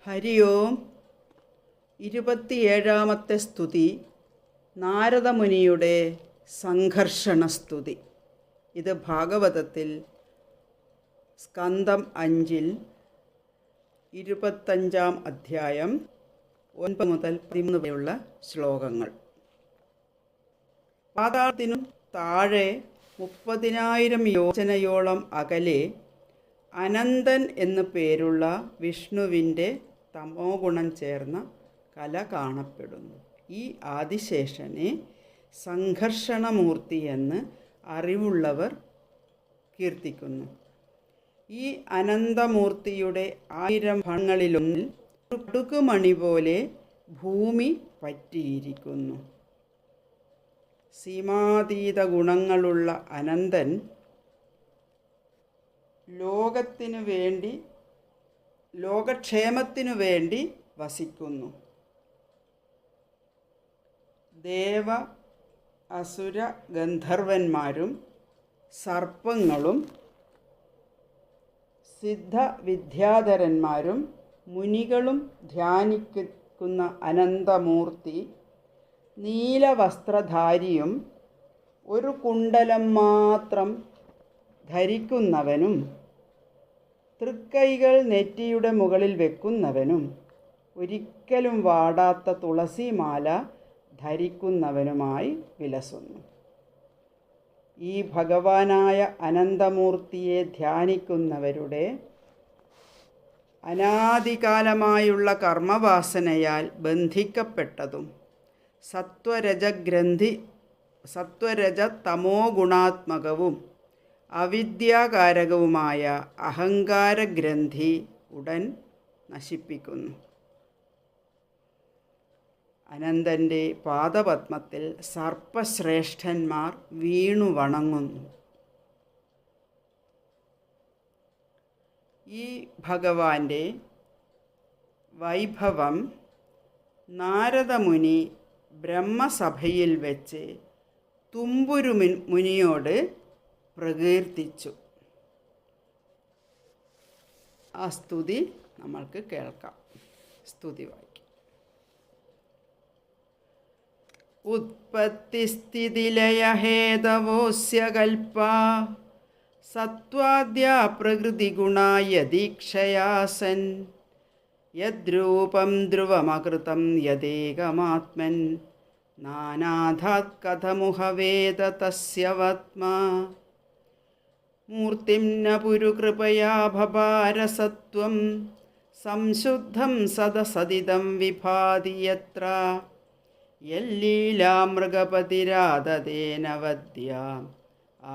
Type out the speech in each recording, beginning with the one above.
ഹരി ഓം. 27ാമത്തെ സ്തുതി നാരദമുനിയുടെ സംഘർഷണസ്തുതി. ഇത് ഭാഗവതത്തിൽ സ്കന്ധം 5-ൽ 25-ാം അധ്യായം 9 മുതൽ 13 വരെയുള്ള ശ്ലോകങ്ങൾ. പാതാളത്തിനും താഴെ 30,000 യോജനയോളം അകലെ അനന്തൻ എന്നു പേരുള്ള വിഷ്ണുവിൻ്റെ തമോ ഗുണം ചേർന്ന കല കാണപ്പെടുന്നു. ഈ ആദിശേഷനെ സംഘർഷണമൂർത്തി എന്ന് അറിവുള്ളവർ കീർത്തിക്കുന്നു. ഈ അനന്തമൂർത്തിയുടെ 1000 ഭങ്ങളിലൊന്നിൽ ഒരു കടുകുമണി പോലെ ഭൂമി പറ്റിയിരിക്കുന്നു. സീമാതീത ഗുണങ്ങളുള്ള അനന്തൻ ലോകക്ഷേമത്തിനു വേണ്ടി വസിക്കുന്നു. ദേവ അസുര ഗന്ധർവന്മാരും സർപ്പങ്ങളും സിദ്ധവിദ്യാധരന്മാരും മുനികളും ധ്യാനിക്കുന്ന അനന്തമൂർത്തി നീലവസ്ത്രധാരിയും ഒരു കുണ്ടലം മാത്രം ധരിക്കുന്നവനും തൃക്കൈകൾ നെറ്റിയുടെ മുകളിൽ വെക്കുന്നവനും ഒരിക്കലും വാടാത്ത തുളസിമാല ധരിക്കുന്നവനുമായി വിലസുന്നു. ഈ ഭഗവാനായ അനന്തമൂർത്തിയെ ധ്യാനിക്കുന്നവരുടെ അനാദികാലമായുള്ള കർമ്മവാസനയാൽ ബന്ധിക്കപ്പെട്ടതും സത്വരജ തമോ ഗുണാത്മകവും അവിദ്യാകാരകവുമായ അഹങ്കാരഗ്രന്ഥി ഉടൻ നശിപ്പിക്കുന്നു. അനന്തൻ്റെ പാദപത്മത്തിൽ സർപ്പശ്രേഷ്ഠന്മാർ വീണു വണങ്ങുന്നു. ഈ ഭഗവാന്റെ വൈഭവം നാരദമുനി ബ്രഹ്മസഭയിൽ വെച്ച് തുമ്പുരു മുനിയോട് പ്രകീർത്തിച്ചു. ആ സ്തുതി നമ്മൾക്ക് കേൾക്കാം. സ്തുതി വായിക്കാം. ഉത്പത്തിസ്ഥിതിലയഹേതവോസ്യ കൽപ്പാ സത്വാദ്യ പ്രകൃതിഗുണായ ദീക്ഷയാസൻ യദ്രൂപം ധ്രുവമകൃതം യദേകമാത്മൻ നാനാധാത് കഥമുഹവേദ തസ്യവത്മാ മൂർത്തിം ന പുരുകൃപയാ ഭഭാരസത്വം സംശുദ്ധം സദസദിതം വിഭാതി യത്ര യല്ലീലാമൃഗപതിരാദതേന വദ്യാം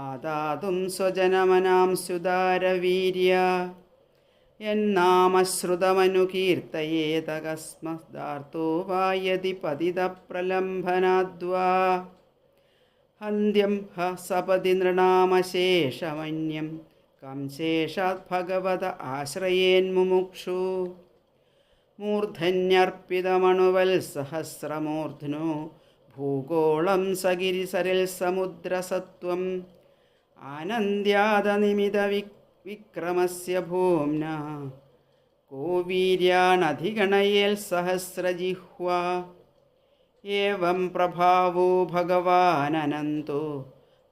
ആദാതും സ്വജനമനാം സുതാരവീര്യ യന്നാമശ്രുതമനുകീർത്തയേതകസ്മദാർത്തോ വായതി പതിതപ്രലംഭനാദ്വാ ഹന്ത്യം ഹ സപതി നൃണാമശേഷമന്യം കം ശേഷാത് ഭഗവത ആശ്രയേന്മുമുക്ഷു മൂർധന്യർപ്പിതമണുവൽസഹസ്രമൂർധ്നോ ഭൂഗോളം സഗിരിസരിൽ സമുദ്രസത്വം ആനന്ദ്യാദനിമിത വിക്രമസ്യ ഭൂമ്ന കോ വീര്യാണധിഗണയേൽ സഹസ്രജിഹ്വാ ഏവം പ്രഭാവോ ഭഗവാനനന്തോ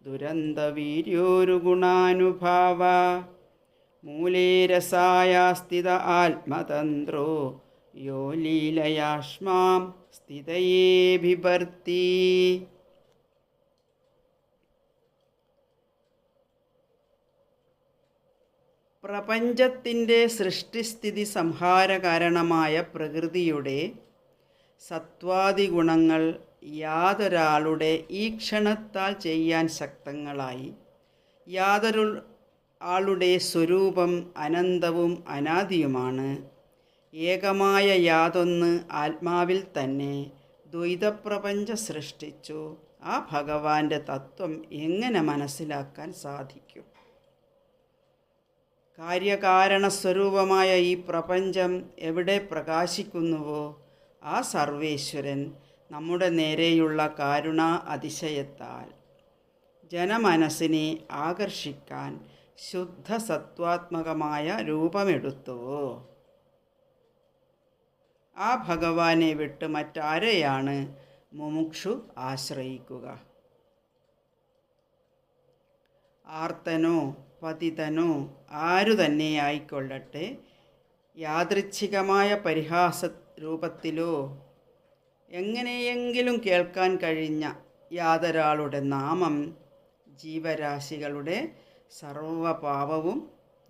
ദുരന്തവീര്യോരുഗുണാനുഭാവ മൂലേ രസായാസ്ഥിത ആത്മതന്ത്രോ യോ ലീലയാഷ്മാം സ്ഥിതയേ ബിഭർത്തി. പ്രപഞ്ചത്തിൻ്റെ സൃഷ്ടിസ്ഥിതി സംഹാരകാരണമായ പ്രകൃതിയുടെ സത്വാദിഗുണങ്ങൾ യാതൊരാളുടെ ഈക്ഷണത്താൽ ചെയ്യാൻ ശക്തങ്ങളായി യാതൊരു ആളുടെ സ്വരൂപം അനന്തവും അനാദിയുമാണ്. ഏകമായ യാതൊന്ന് ആത്മാവിൽ തന്നെ ദ്വൈതപ്രപഞ്ചം സൃഷ്ടിച്ചു. ആ ഭഗവാന്റെ തത്വം എങ്ങനെ മനസ്സിലാക്കാൻ സാധിക്കും? കാര്യകാരണസ്വരൂപമായ ഈ പ്രപഞ്ചം എവിടെ പ്രകാശിക്കുന്നുവോ ആ സർവേശ്വരൻ നമ്മുടെ നേരെയുള്ള കാരുണാ അതിശയത്താൽ ജനമനസ്സിനെ ആകർഷിക്കാൻ ശുദ്ധ സത്വാത്മകമായ രൂപമെടുത്തുവോ? ആ ഭഗവാനെ വിട്ട് മറ്റാരെയാണ് മുമുക്ഷു ആശ്രയിക്കുക? ആർത്തനോ പതിതനോ ആരു തന്നെയായിക്കൊള്ളട്ടെ, യാദൃച്ഛികമായ പരിഹാസ രൂപത്തിലോ എങ്ങനെയെങ്കിലും കേൾക്കാൻ കഴിഞ്ഞ യാതൊരാളുടെ നാമം ജീവരാശികളുടെ സർവപാപവും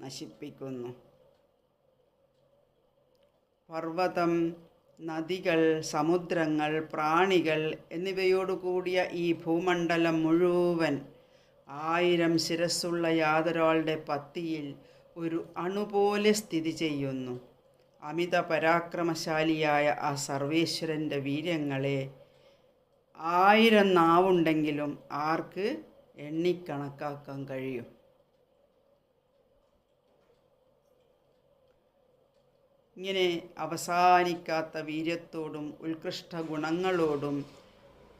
നശിപ്പിക്കുന്നു. പർവ്വതം, നദികൾ, സമുദ്രങ്ങൾ, പ്രാണികൾ എന്നിവയോടുകൂടിയ ഈ ഭൂമണ്ഡലം മുഴുവൻ 1000 ശിരസ്സുള്ള യാതൊരാളുടെ പത്തിയിൽ ഒരു അണുപോലെ സ്ഥിതി ചെയ്യുന്നു. അമിത പരാക്രമശാലിയായ ആ സർവേശ്വരൻ്റെ വീര്യങ്ങളെ 1000 നാവുണ്ടെങ്കിലും ആർക്ക് എണ്ണിക്കണക്കാക്കാൻ കഴിയും? ഇങ്ങനെ അവസാനിക്കാത്ത വീര്യത്തോടും ഉത്കൃഷ്ട ഗുണങ്ങളോടും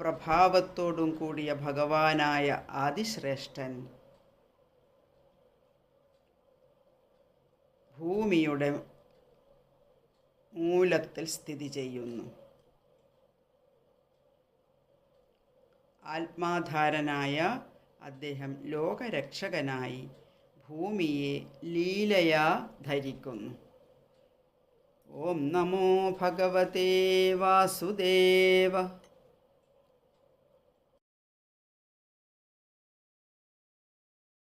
പ്രഭാവത്തോടും കൂടിയ ഭഗവാനായ ആദിശ്രേഷ്ഠൻ ഭൂമിയുടെ മൂലത്തിൽ സ്ഥിതി ചെയ്യുന്നു. ആത്മാധാരനായ അദ്ദേഹം ലോകരക്ഷകനായി ഭൂമിയെ ലീലയാ ധരിക്കുന്നു. ഓം നമോ ഭഗവതേ വാസുദേവ.